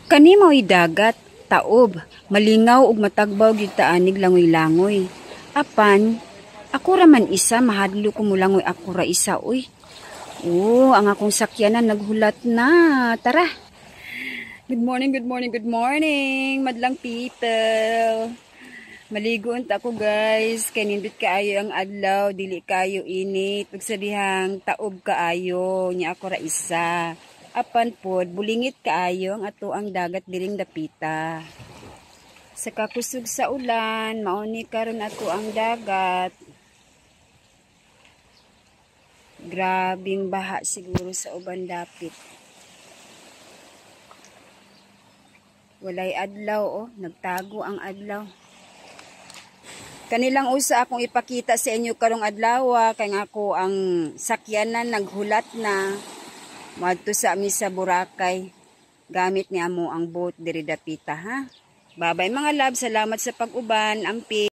Kani mao'y dagat, taob, malingaw ug matagbaw gyud taanig langoy-langoy. Apan, ako ra man isa mahadlo ko mulangoy ako ra isa uy. Ang akong sakyanan naghulat na. Tara. Good morning, good morning, good morning, madlang people. Maligoon ta ko guys, kay nindot kaayo ang adlaw, dili kayo init, ug sa dihang taob kaayo, nya ako ra isa. Apan pod bulingit kaayo ang ato ang dagat diring dapita. Sa kakusog sa ulan, mauni karon ato ang dagat. Grabing baha siguro sa uban dapit. Walay adlaw nagtago ang adlaw. Kanilang usa akong ipakita sa inyo karong adlaw kay nga ako ang sakyanan naghulat na madto sa amin sa Boracay. Gamit ni amo ang boat diri dapita ha. Babay mga love, salamat sa pag-uban, ampi.